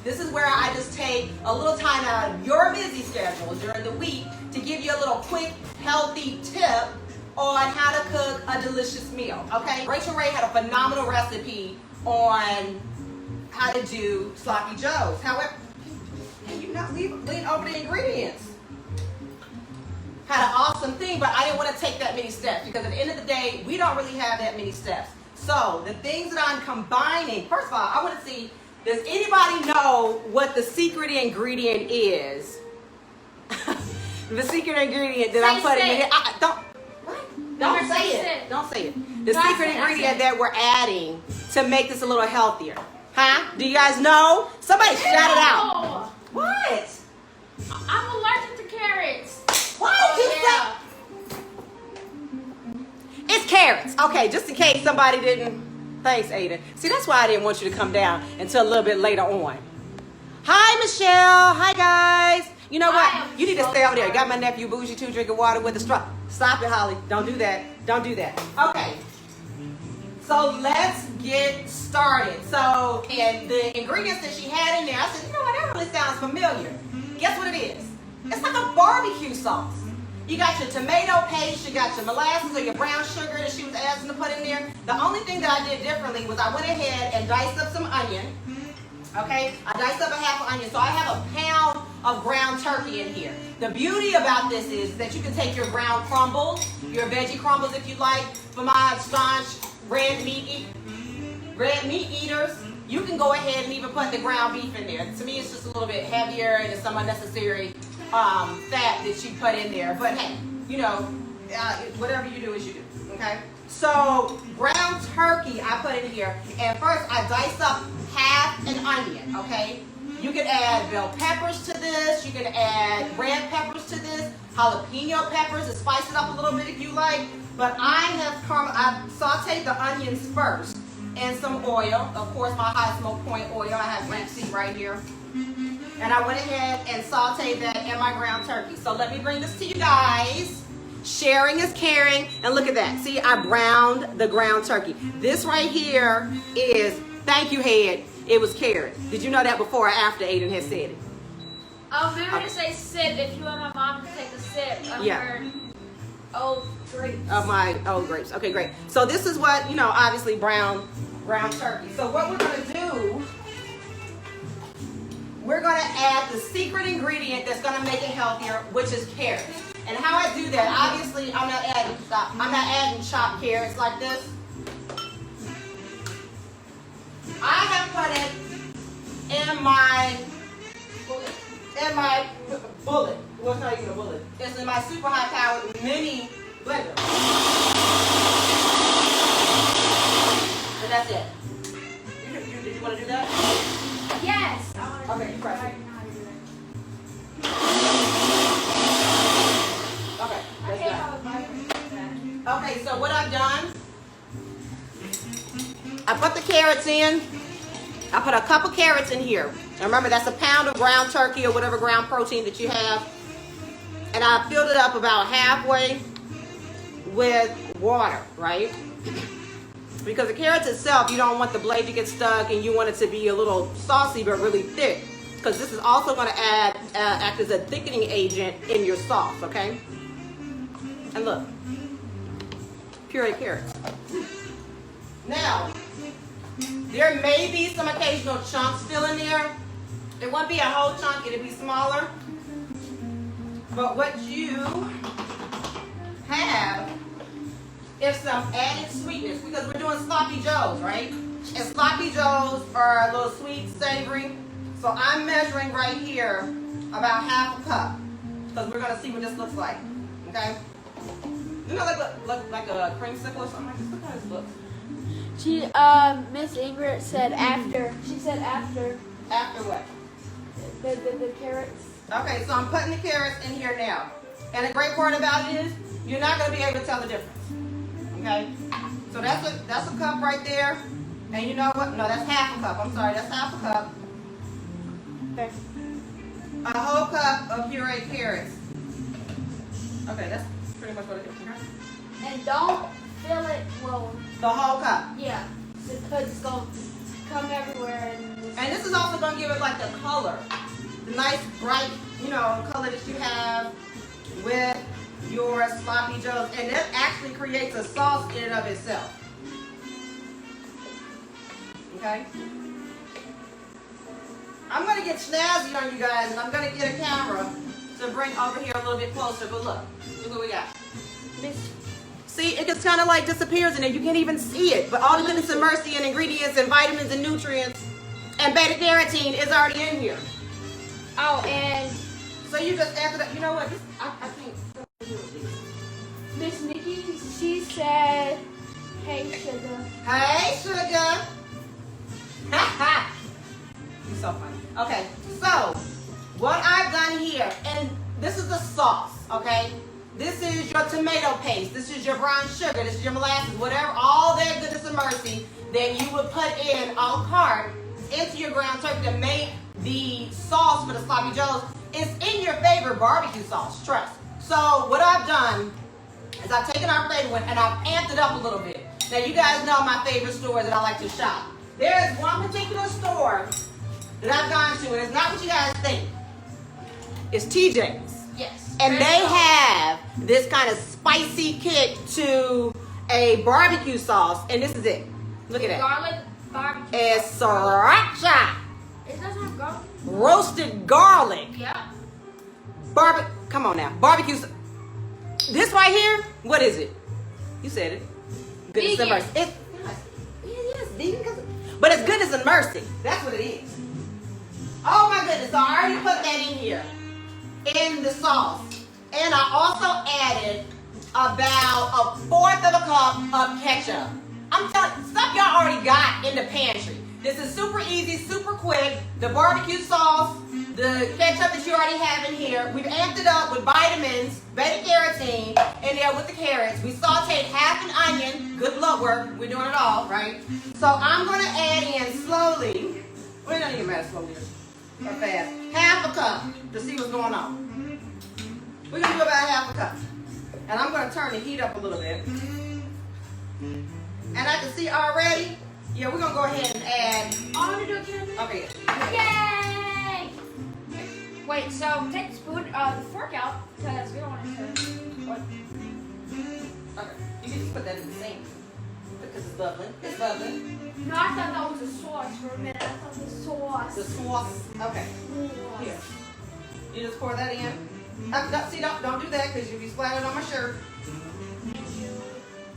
This is where I just take a little time out of your busy schedule during the week to give you a little quick, healthy tip on how to cook a delicious meal, okay? Rachel Ray had a phenomenal recipe on how to do sloppy joes. However, can you not lean over the ingredients? Had an awesome thing, but I didn't want to take that many steps because at the end of the day, we don't really have that many steps. So the things that I'm combining, first of all, I want to see, does anybody know what the secret ingredient is? The secret ingredient that I'm putting in here. Don't say it. Don't say it. The secret ingredient that we're adding to make this a little healthier. Huh? Do you guys know? Somebody shout it out. What? I'm allergic to carrots. What did you say? It's carrots. Okay, just in case somebody didn't. Thanks, Ada. See, that's why I didn't want you to come down until a little bit later on. Hi, Michelle. Hi, guys. You know what? You need to stay over there. Got my nephew Bougie too drinking water with a straw. Stop it, Holly. Don't do that. Don't do that. Okay. So let's get started. So, and the ingredients that she had in there, I said, you know what? That really sounds familiar. Guess what it is? It's like a barbecue sauce. You got your tomato paste, you got your molasses or your brown sugar that she was asking to put in there. The only thing that I did differently was I went ahead and diced up some onion. Okay, I diced up a half an onion, so I have a pound of ground turkey in here. The beauty about this is that you can take your ground crumbles, your veggie crumbles if you like. For my staunch red meat eaters, you can go ahead and even put the ground beef in there. To me, it's just a little bit heavier and it's some unnecessary fat that you put in there. But hey, you know, whatever you do is you do, okay? So ground turkey I put in here, and first I diced up half an onion, okay? You can add bell peppers to this, you can add red peppers to this, jalapeno peppers to spice it up a little bit if you like. But I've sauteed the onions first in some oil, of course my high smoke point oil. I have grapeseed right here. And I went ahead and sauteed that in my ground turkey. So let me bring this to you guys. Sharing is caring. And look at that. See, I browned the ground turkey. This right here is, thank you, Head, it was carrot. Did you know that before or after Aiden had said it? Remember to say sip if you want my mom to take a sip of her old grapes. Of my old grapes. Okay, great. So this is what, you know, obviously brown turkey. So what we're going to do, we're going to add the secret ingredient that's going to make it healthier, which is carrots. And how I do that, obviously I'm not adding chopped carrots like this. I have put it in my bullet. Well, it's not even a bullet. It's in my super high powered mini blender. And that's it. Did you want to do that? Yes. Okay, press it. Okay, that's done. Okay, so what I've done, I put the carrots in. I put a couple carrots in here. And remember, that's a pound of ground turkey or whatever ground protein that you have. And I filled it up about halfway with water, right? Because the carrots itself, you don't want the blade to get stuck and you want it to be a little saucy but really thick. Because this is also going to act as a thickening agent in your sauce, okay? And look, pureed carrots. Now, there may be some occasional chunks still in there. It won't be a whole chunk, it'll be smaller. But what you have is some added sweetness because we're doing sloppy joes, right? And sloppy joes are a little sweet, savory. So I'm measuring right here about half a cup because we're going to see what this looks like, okay? You know, like a creamsicle or something like this? Look how this looks. Miss Ingrid said after. She said after. After what? The carrots. Okay, so I'm putting the carrots in here now. And the great part about it is you're not going to be able to tell the difference. Okay? So that's a cup right there. And you know what? No, that's half a cup. I'm sorry, that's half a cup. Okay. A whole cup of pureed carrots. Okay, that's pretty much what it is. Okay? And don't fill it, well, the whole cup. yeah, because it's going to come everywhere. And this is also going to give it like the color. The nice, bright, color that you have with your sloppy joes. And that actually creates a sauce in and of itself. Okay? I'm going to get snazzy on you guys, and I'm going to get a camera to bring over here a little bit closer. But look what we got. See, it just kind of like disappears in there. You can't even see it. But all the goodness and mercy and ingredients and vitamins and nutrients and beta-carotene is already in here. Oh, and so you just added up. You know what? I think Miss Nikki, she said, "Hey, sugar." Hey, sugar. You're so funny. Okay, so what I've done here, and this is the sauce, okay? This is your tomato paste. This is your brown sugar. This is your molasses, whatever, all that goodness and mercy that you would put in a la carte into your ground turkey to make the sauce for the sloppy joes. It's in your favorite barbecue sauce, trust. So what I've done is I've taken our favorite one and I've amped it up a little bit. Now you guys know my favorite store that I like to shop. There is one particular store that I've gone to, and it's not what you guys think. It's TJ's. Yes. And they have this kind of spicy kick to a barbecue sauce, and this is it. Look at that. Garlic barbecue. It's sriracha. It doesn't have garlic. Roasted garlic. Yeah. Come on now. Barbecue. This right here, what is it? You said it. Goodness and mercy. Yes, vegan. But it's goodness and mercy. That's what it is. Oh my goodness. So I already put that in here. In the sauce. And I also added about 1/4 of a cup of ketchup. I'm telling you, stuff y'all already got in the pantry. This is super easy, super quick. The barbecue sauce, the ketchup that you already have in here. We've amped it up with vitamins, beta-carotene in there with the carrots. We sauteed half an onion. Good blood work. We're doing it all, right? So I'm going to add in slowly. Well, it doesn't even matter slowly or fast. Half a cup to see what's going on. We're going to do about half a cup. And I'm going to turn the heat up a little bit. And I can see already, yeah, we're going to go ahead and add. I want to do it again. Okay. Yay! Wait, so take the spoon, the fork out, because we don't want it to. What? Okay. You can just put that in the sink. Because it's bubbling. It's bubbling. No, I thought that was a sauce for a minute. I thought it was sauce. The sauce. Okay. Here. You just pour that in. See, don't do that because you'll be splattered on my shirt.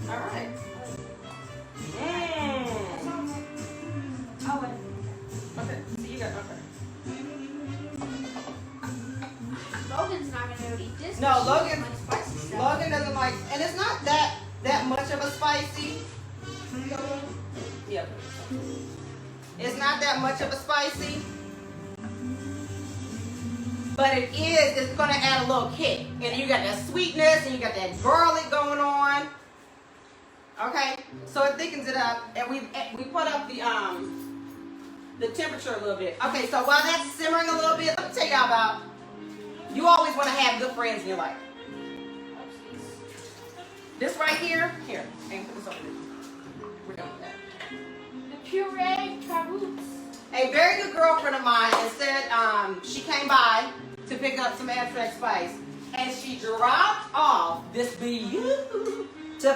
All right. Oh, wait. Okay. See, you got okay. Logan's not gonna eat this. No, Logan. Like spicy stuff. Logan doesn't like, and it's not that much of a spicy. Yeah. It's not that much of a spicy. But it is, it's going to add a little kick. And you got that sweetness and you got that garlic going on. Okay? So it thickens it up. And we put up the temperature a little bit. Okay, so while that's simmering a little bit, let me tell y'all about, you always want to have good friends in your life. This right here, and put this over there. We're done with that. The puree carrots. A very good girlfriend of mine said she came by to pick up some abstract spice, and she dropped off this beautiful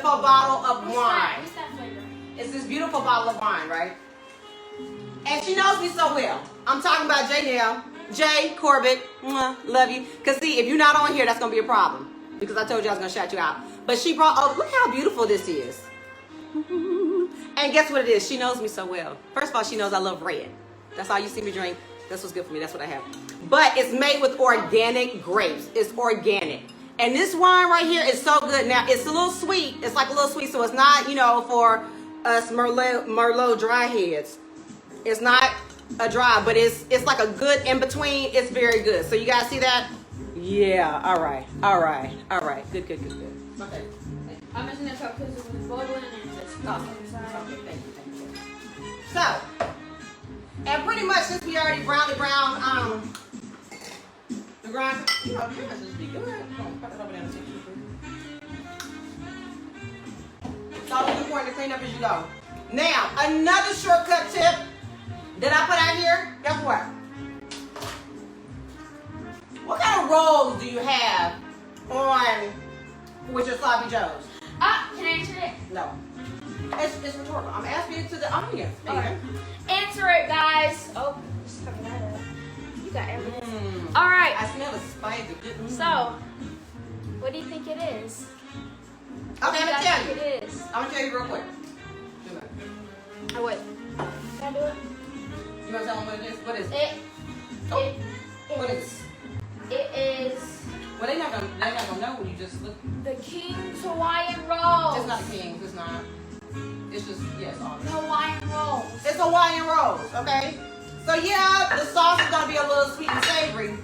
bottle of wine. What's that flavor? It's this beautiful bottle of wine, right? And she knows me so well. I'm talking about Janelle. Jay Corbett, love you. Because see, if you're not on here, that's going to be a problem. Because I told you I was going to shout you out. But she brought, oh, look how beautiful this is. And guess what it is? She knows me so well. First of all, she knows I love red. That's all you see me drink. That's what's good for me. That's what I have. But it's made with organic grapes. It's organic. And this wine right here is so good. Now, it's a little sweet. It's like a little sweet, so it's not, for us Merlot dry heads. It's not a dry, but it's like a good in-between. It's very good. So you guys see that? Yeah. All right. Good. Okay. I'm missing this up because it was boiling and just Awesome. Okay, thank you. So, and pretty much since we already browned the ground, pretty much just be good. Put it over there and see. It's always important to clean up as you go. Now, another shortcut tip Did I put out here? Guess what? What kind of rolls do you have on with your sloppy joes? Can I answer it? No. It's rhetorical. I'm asking you to the audience. Okay. Answer it, guys. Oh, just cover that up. You got everything. All right. I smell the spice. So, what do you think it is? Okay, I'm gonna tell you. It is. I'm gonna tell you real quick. Oh wait. Can I do it? You wanna tell them what it is? What is it? What is it? It is. Well, they're not gonna know when you just look. The King's Hawaiian rolls. It's not the King's. It's not. It's just all. Hawaiian rolls. It's Hawaiian rolls, okay? So yeah, the sauce is gonna be a little sweet and savory.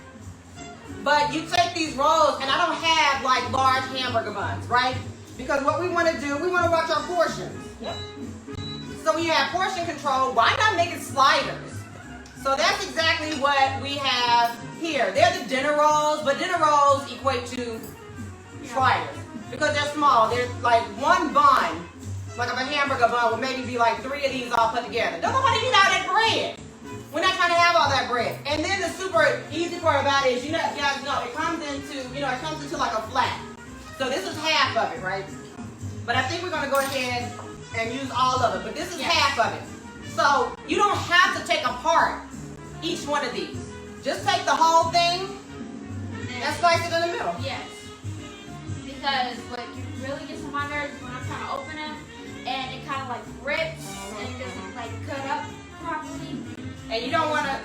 But you take these rolls, and I don't have like large hamburger buns, right? Because what we want to do, we want to watch our portions. Yep. So when you have portion control, why not make it sliders? So that's exactly what we have here. They're the dinner rolls, but dinner rolls equate to sliders because they're small. They're like one bun, like of a hamburger bun, would maybe be like 3 of these all put together. Don't nobody eat all that bread. We're not trying to have all that bread. And then the super easy part about it is, you guys know, it comes into like a flat. So this is half of it, right? But I think we're gonna go ahead and use all of it. But this is half of it. So you don't have to take apart each one of these. Just take the whole thing and slice it in the middle. Yes. Because what you really gets on my nerves is when I'm trying to open them and it kind of like rips and it doesn't like cut up properly. And you don't want to,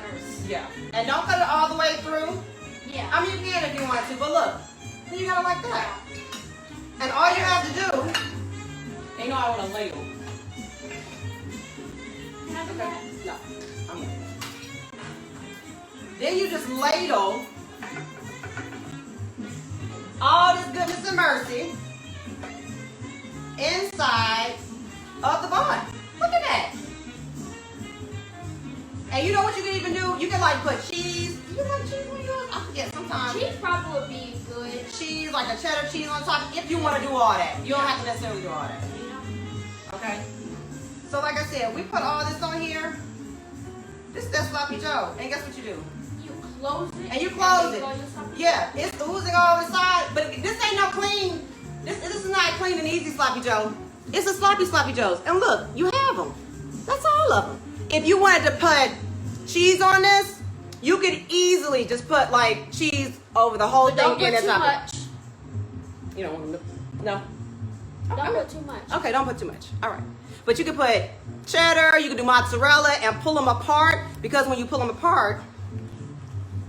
and don't cut it all the way through. Yeah. I mean, you can if you want to, but look, then you got it like that. And all you have to do, and you know I want a ladle. Can I do that? No, I'm gonna. Then you just ladle all this goodness and mercy inside of the bun. Look at that. And you know what you can even do? You can like put cheese. Do you like cheese on yours? I forget sometimes. Cheese probably would be good. Cheese, like a cheddar cheese on top, if you want to do all that. You don't have to necessarily do all that. Okay? So like I said, we put all this on here. This is that sloppy joe. And guess what you do? You close it. And you close it. Yeah, it's oozing all inside. But this ain't no clean. This is not clean and easy sloppy joe. It's a sloppy joes. And look, you have them. That's all of them. If you wanted to put cheese on this, you could easily just put like cheese over the whole thing in the top. Don't put too much. You don't want to. No. Don't put too much. Okay, don't put too much. All right. But you can put cheddar, you can do mozzarella and pull them apart because when you pull them apart.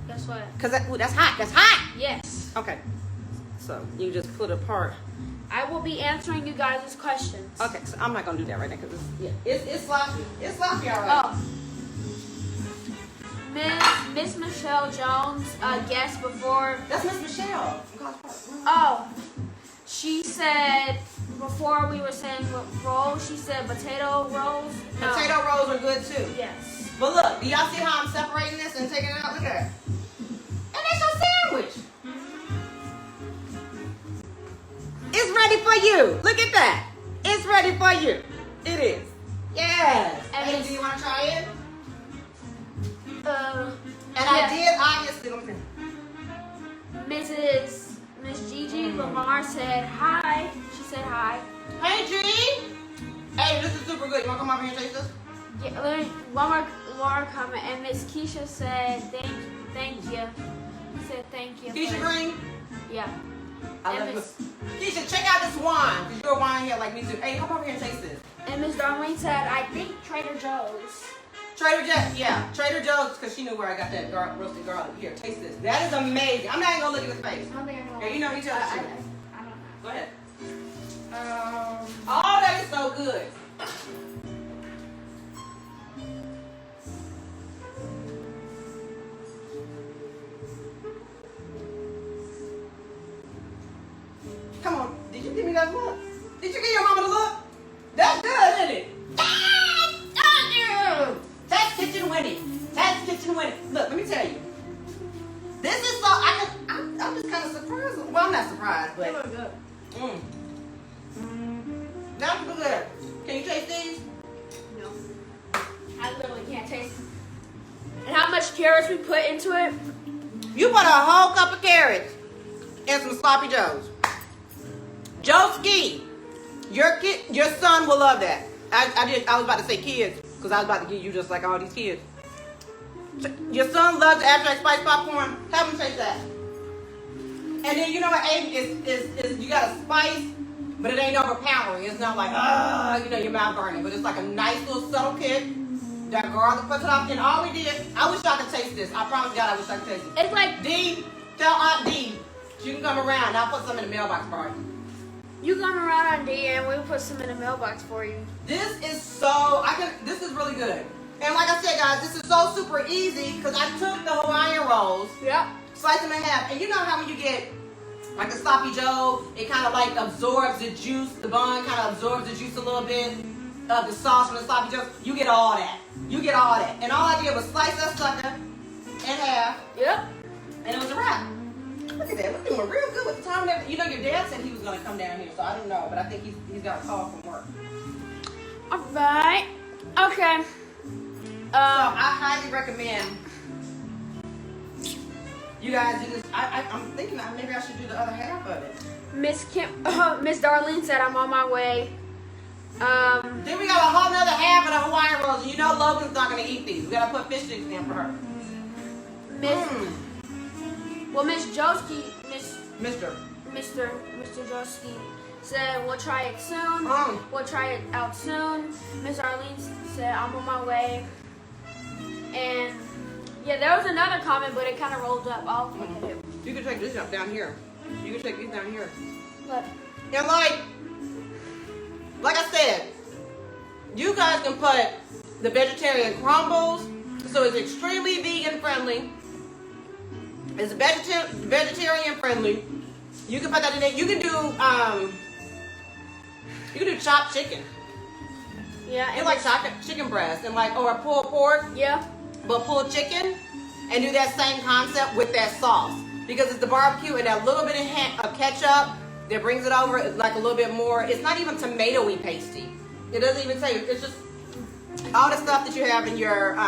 Guess what? Because that's hot. That's hot. Yes. Okay. So you just put it apart. I will be answering you guys' questions. Okay, so I'm not going to do that right now because it's sloppy. It's sloppy, all right. Oh. Miss Michelle Jones guessed before. That's Miss Michelle. Oh. She said, before we were saying what rolls, she said potato rolls. No. Potato rolls are good too. Yes. But look, do y'all see how I'm separating this and taking it out? Look at that. And that's your sandwich. It's ready for you. Look at that. It's ready for you. It is. Yes. And do you want to try it? I did, obviously. Miss Gigi Lamar said hi. She said hi. Hey, G. Hey, this is super good. You want to come over here and taste this? Yeah, let me, one more comment. And Miss Keisha said thank you. She said thank you. Keisha Green? Yeah. I love this. Keisha, check out this wine, because you're a wine here like me too. Hey, come over here and taste this. And Miss Darlene said, I think Trader Joe's. Trader Joe's, yeah. Trader Joe's, because she knew where I got that roasted garlic. Here, taste this. That is amazing. I'm not even going to look at his face. I don't think I'm going to. Yeah, you know, he tells the truth. I don't know. Go ahead. Oh, that is so good. Come on. Did you give me that look? Did you give your mama the look? That's good, isn't it? That's kitchen winning. That's kitchen winning. Look, let me tell you. This is so, I'm just kind of surprised. Well, I'm not surprised, but. They look good. That's good. Can you taste these? No. I literally can't taste them. much carrots we put into it. You put a whole cup of carrots and some sloppy joes. Joeski, your son will love that. I was about to say kids because I was about to give you just like all these kids. Your son loves abstract spice popcorn. Have him taste that. And then you know what, Aiden, is you got a spice, but it ain't overpowering. It's not like your mouth burning, but it's like a nice little subtle kick. That garlic puts it off. And all we did, I wish I could taste this. I promise God, I wish I could taste it. It's like D, tell Aunt D she can come around. I'll put some in the mailbox for you. you come around on D and we'll put some in the mailbox for you. This is this is really good. And like I said, guys, this is so super easy because I took the Hawaiian rolls, Yep. sliced them in half. And you know how when you get like a sloppy joe, it kind of like absorbs the juice, the bun kind of absorbs the juice a little bit of the sauce from the sloppy joe. You get all that. You get all that. And all I did was slice that sucker in half. Yep. And it was a wrap. Look at that. We're doing real good with the time. You know, your dad said he was going to come down here, so I don't know. But I think he's got a call from work. All right. Okay. So I highly recommend you guys do this. I'm thinking that maybe I should do the other half of it. Miss Darlene said I'm on my way. Then we got a whole nother half of the Hawaiian rolls. And you know Logan's not going to eat these. We got to put fish sticks in for her. Well, Miss Joski, Mr. Joski said we'll try it soon. We'll try it out soon. Miss Arlene said I'm on my way. And yeah, there was another comment, but it kind of rolled up. I'll look at it. You can take this up down here. You can take these down here. But And like I said, you guys can put the vegetarian crumbles, so it's extremely vegan friendly. It's vegetarian friendly. You can put that in there. You can do chopped chicken. yeah, You like chicken breast and or pulled pork, yeah, but pulled chicken, and do that same concept with that sauce because it's the barbecue and that little bit of ketchup that brings it over. It's like a little bit more. It's not even tomatoey pasty. It doesn't even say. It's just all the stuff that you have in your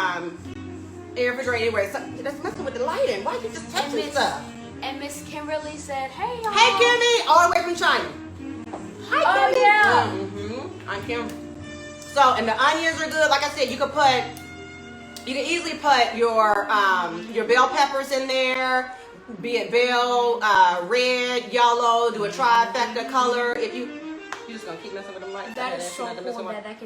air refrigerator anyway. So that's messing with the lighting. Why you just touching stuff? And Miss Kimberly said, "Hey, y'all." Hey, Kimmy, all the way from China. Hi, Kimmy. Oh yeah. I'm Kim. So, and the onions are good. Like I said, you can easily put your bell peppers in there. Be it bell, red, yellow. Do a trifecta color. If you just gonna keep messing with them like That is so cool that I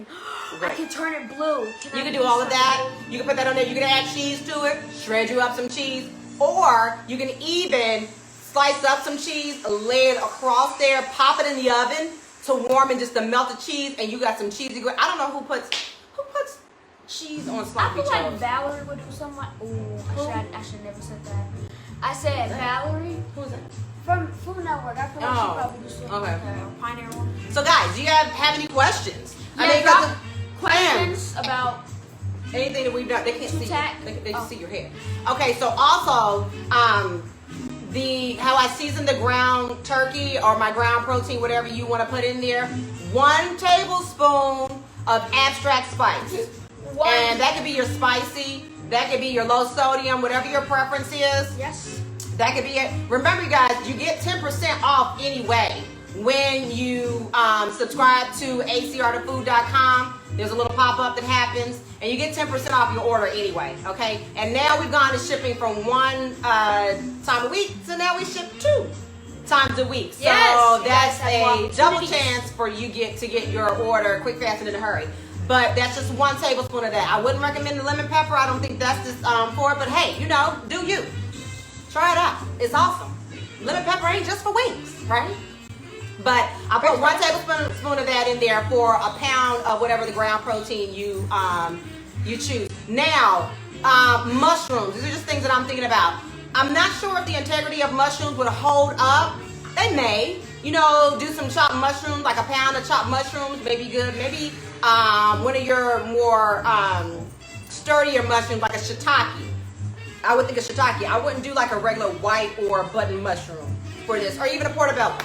Right. can turn it blue. You can do all of that. You can put that on there. You can add cheese to it. Shred you up some cheese. Or you can even slice up some cheese, lay it across there, pop it in the oven to warm and just to melt the cheese, and you got some cheesy. I don't know who puts cheese on sloppy I feel like joes. Valerie would do something like. I should never said that. I said Valerie. Who's that? From Food Network. I feel like she probably do something like that. Or Pioneer one. So guys, do you have any questions? Yeah, drop questions about anything that we've done. They can't see you. Tack. They just see your hair. Okay, so also how I season the ground turkey or my ground protein, whatever you want to put in there. 1 tablespoon of abstract spice. And that could be your spicy, that could be your low sodium, whatever your preference is. Yes. That could be it. Remember, you guys, you get 10% off anyway when you subscribe to acrtofood.com. There's a little pop-up that happens, and you get 10% off your order anyway, okay? And now we've gone to shipping from 1 time a week, so now we ship 2 times a week. So that's a double chance for you to get your order quick, fast, and in a hurry. But that's just 1 tablespoon of that. I wouldn't recommend the lemon pepper. I don't think that's just for it, but hey, do you. Try it out. It's awesome. Lemon pepper ain't just for wings, right? But I put 1 tablespoon of that in there for a pound of whatever the ground protein you choose. Now, mushrooms. These are just things that I'm thinking about. I'm not sure if the integrity of mushrooms would hold up. They may. Do some chopped mushrooms, like a pound of chopped mushrooms may be good. Maybe one of your more sturdier mushrooms, like a shiitake. I would think a shiitake. I wouldn't do like a regular white or button mushroom for this, or even a portobello.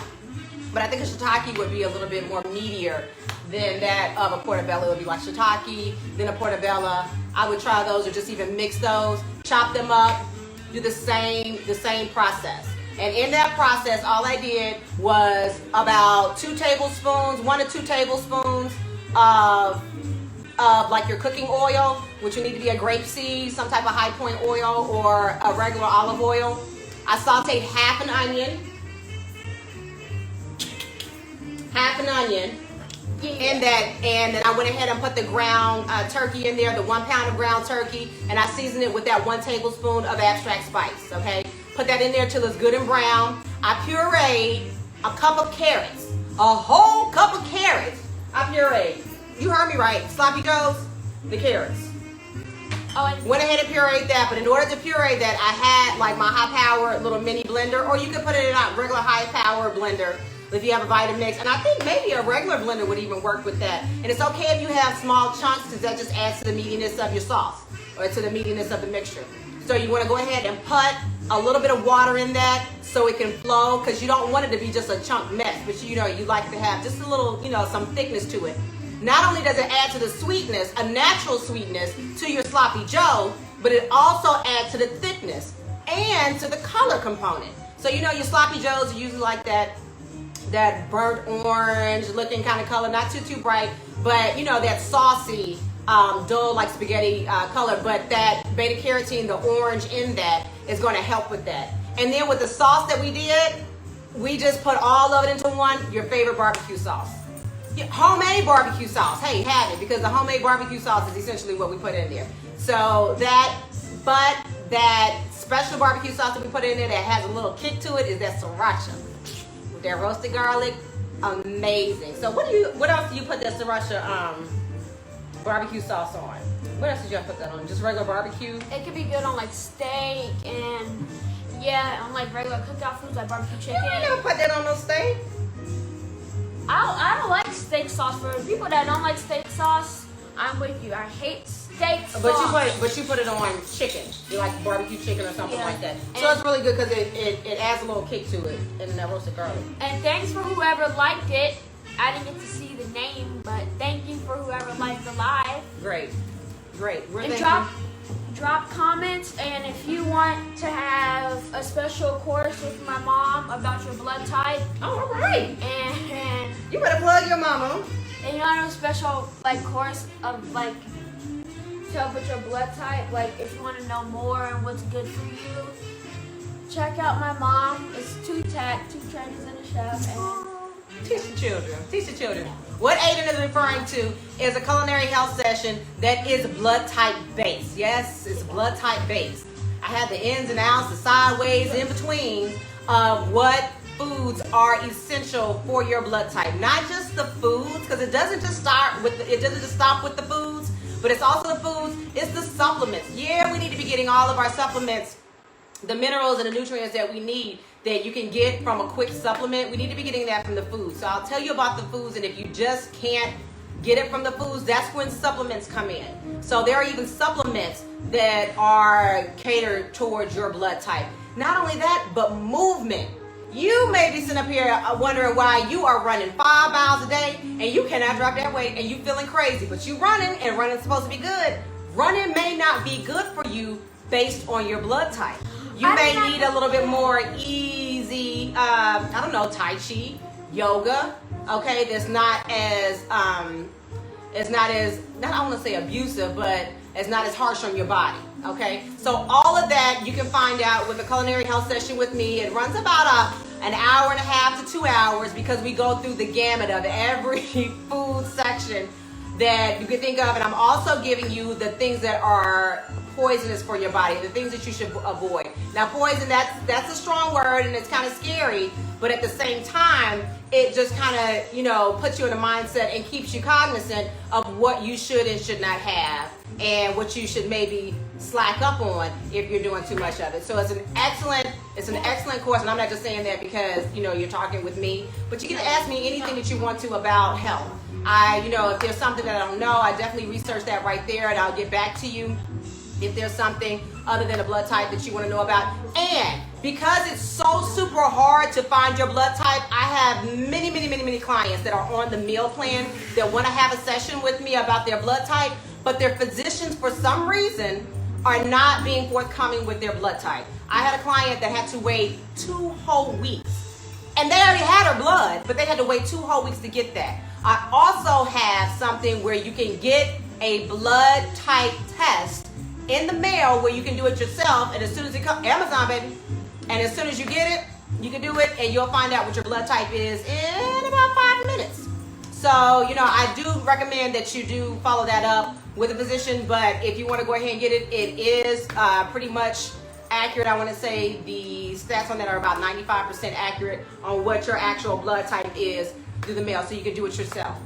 But I think a shiitake would be a little bit more meatier than that of a portobello. It would be like shiitake, then a portobello, I would try those, or just even mix those, chop them up, do the same process. And in that process, all I did was about 1 to 2 tablespoons of like your cooking oil, which would need to be a grapeseed, some type of high point oil, or a regular olive oil. I sauteed half an onion in that, and then I went ahead and put the ground turkey in there, the 1 pound of ground turkey, and I seasoned it with that 1 tablespoon of abstract spice, okay? Put that in there till it's good and brown. I pureed a cup of carrots, a whole cup of carrots. I pureed. You heard me right. Sloppy Joes, the carrots. Went ahead and pureed that, but in order to puree that, I had like my high-powered little mini blender, or you could put it in a regular high-powered blender if you have a Vitamix. And I think maybe a regular blender would even work with that. And it's okay if you have small chunks, because that just adds to the meatiness of your sauce, or to the meatiness of the mixture. So you want to go ahead and put a little bit of water in that so it can flow, because you don't want it to be just a chunk mess, but you like to have just a little, some thickness to it. Not only does it add to the sweetness, a natural sweetness to your sloppy joe, but it also adds to the thickness and to the color component. So your sloppy joes are usually like that burnt orange looking kind of color, not too bright, but that saucy, dull like spaghetti color, but that beta carotene, the orange in that, is going to help with that. And then with the sauce that we did, we just put all of it into one, your favorite barbecue sauce. Homemade barbecue sauce, hey, have it, because the homemade barbecue sauce is essentially what we put in there. So that special barbecue sauce that we put in there that has a little kick to it is that sriracha with that roasted garlic. Amazing. So what else do you put that sriracha barbecue sauce on? What else did you put that on? Just regular barbecue? It could be good on like steak and on like regular cookout foods like barbecue chicken. You never put that on no steak. I don't like steak sauce. For people that don't like steak sauce, I'm with you. I hate steak sauce. But you put it on chicken. You like barbecue chicken or something like that. So it's really good because it adds a little kick to it, and that roasted garlic. And thanks for whoever liked it. I didn't get to see the name, but thank you for whoever liked the live. Great. And drop comments, and if you want to have a special course with my mom about your blood type. Oh, all right. And you better plug your mama. And you want a special course of to help with your blood type, if you want to know more and what's good for you, check out my mom. It's two trainers and a chef. And Teach the children. What Aiden is referring to is a culinary health session that is blood type based. Yes, it's blood type based. I have the ins and outs, the sideways, in between of what foods are essential for your blood type. Not just the foods, because it doesn't just stop with the foods, but it's also the foods. It's the supplements. Yeah, we need to be getting all of our supplements, the minerals and the nutrients that we need, that you can get from a quick supplement. We need to be getting that from the food. So I'll tell you about the foods, and if you just can't get it from the foods, that's when supplements come in. So there are even supplements that are catered towards your blood type. Not only that, but movement. You may be sitting up here wondering why you are running 5 miles a day and you cannot drop that weight and you feeling crazy, but you running, and running's supposed to be good. Running may not be good for you based on your blood type. You may need a little bit more easy, Tai Chi, yoga, okay, that's not as, I don't want to say abusive, but it's not as harsh on your body, okay? So all of that you can find out with a culinary health session with me. It runs about an hour and a half to 2 hours, because we go through the gamut of every food section that you can think of. And I'm also giving you the things that are poisonous for your body, the things that you should avoid. Now, poison, that's a strong word, and it's kind of scary, but at the same time, it just kind of, puts you in a mindset and keeps you cognizant of what you should and should not have, and what you should maybe slack up on if you're doing too much of it. So it's an excellent course, and I'm not just saying that because, you're talking with me, but you can ask me anything that you want to about health. If there's something that I don't know, I definitely research that right there, and I'll get back to you if there's something other than a blood type that you want to know about. And because it's so super hard to find your blood type, I have many clients that are on the meal plan that want to have a session with me about their blood type, but their physicians, for some reason, are not being forthcoming with their blood type. I had a client that had to wait 2 whole weeks, and they already had her blood, but they had to wait 2 whole weeks to get that. I also have something where you can get a blood type test in the mail where you can do it yourself, and as soon as it comes, Amazon, baby, and as soon as you get it, you can do it, and you'll find out what your blood type is in about 5 minutes. So, you know, I do recommend that you do follow that up with a physician, but if you want to go ahead and get it, it is pretty much accurate. I want to say the stats on that are about 95% accurate on what your actual blood type is through the mail, so you can do it yourself.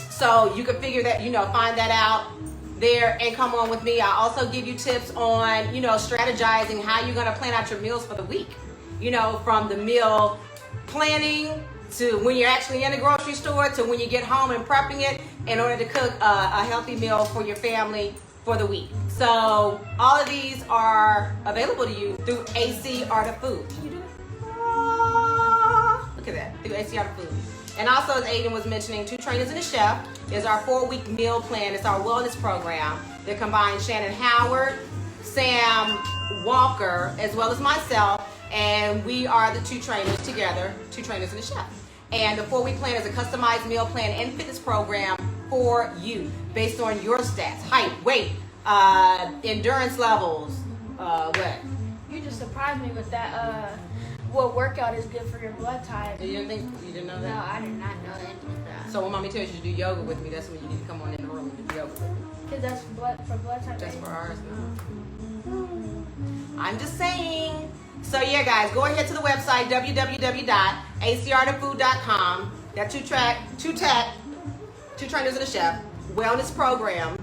So you can figure that, you know, find that out there and come on with me. I also give you tips on, you know, strategizing how you're going to plan out your meals for the week. You know, from the meal planning to when you're actually in the grocery store to when you get home and prepping it in order to cook a healthy meal for your family for the week. So all of these are available to you through ACAOF Food. Can you do it? Look at that, through ACAOF Food. And also, as Aiden was mentioning, 2 Trainers and a Chef is our 4-week meal plan. It's our wellness program that combines Shannon Howard, Sam Walker, as well as myself, and we are the 2 trainers together, 2 Trainers and a Chef. And the 4-week plan is a customized meal plan and fitness program for you based on your stats, height, weight, endurance levels, what? You just surprised me with that. What workout is good for your blood type? You didn't know that? No, I did not know any of that. So when mommy tells you to do yoga with me, that's when you need to come on in the room and do yoga with me. Because that's for blood type. That's for ours now. I'm just saying. So yeah, guys, go ahead to the website, www.acrtofood.com. That 2 Trainers and a Chef wellness program.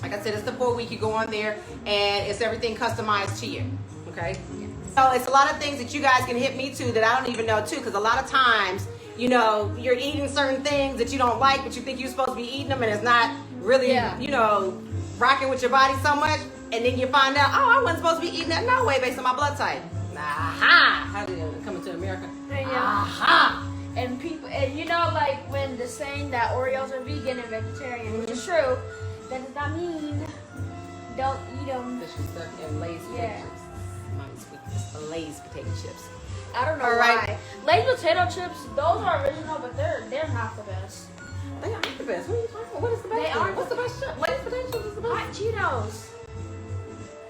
Like I said, it's the 4-week. You go on there, and it's everything customized to you. Okay? So it's a lot of things that you guys can hit me to that I don't even know too, because a lot of times, you know, you're eating certain things that you don't like, but you think you're supposed to be eating them, and it's not really, you know, rocking with your body so much, and then you find out, oh, I wasn't supposed to be eating that no way based on my blood type. Aha! How do you coming to America? Yeah. Aha! And people, and you know, like when the saying that Oreos are vegan and vegetarian, which is true, that does not mean don't eat them. Fish and stuff and Lay's potato chips. Mommy's weakness, Lay's potato chips. I don't know why. Lay's potato chips, those are original, but they're not the best. They aren't the best. What are you talking about? What is the best? They aren't. What's the best chip? Lay's potato chips is the best. Hot Cheetos.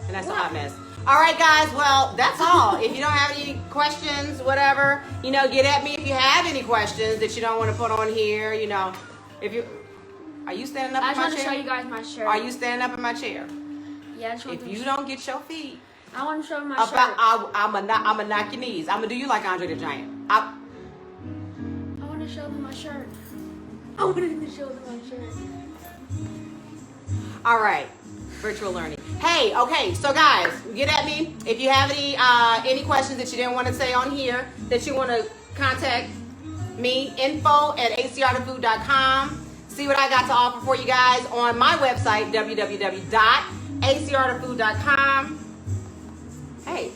And that's a hot mess. All right, guys. Well, that's all. If you don't have any questions, whatever, you know, get at me if you have any questions that you don't want to put on here. You know, if you are you standing up in my chair? I just want to show you guys my shirt. Are you standing up in my chair? Yeah. I just want if you don't get your feet, I want to show you my up, shirt. I'ma knock your knees. I'ma do you like Andre the Giant. I want to show them my shirt. I wanted to show them my shirt. All right. Virtual learning. Hey, okay, so guys, get at me if you have any questions that you didn't want to say on here, that you want to contact me, info@acrtofood.com. See what I got to offer for you guys on my website, www.acrtofood.com. Hey,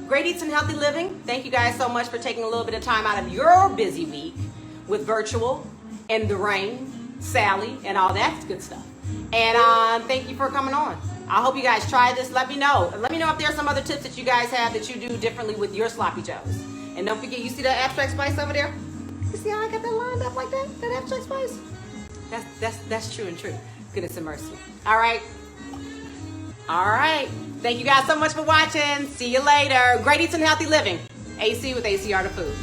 great eats and healthy living. Thank you guys so much for taking a little bit of time out of your busy week with virtual and the rain, Sally, and all that good stuff. And thank you for coming on. I hope you guys try this. Let me know. Let me know if there's some other tips that you guys have that you do differently with your sloppy joes. And don't forget, you see that abstract spice over there? You see how I got that lined up like that? That abstract spice? That's true and true. Goodness and mercy. All right. All right. Thank you guys so much for watching. See you later. Great eats and healthy living. AC with ACAOF Food.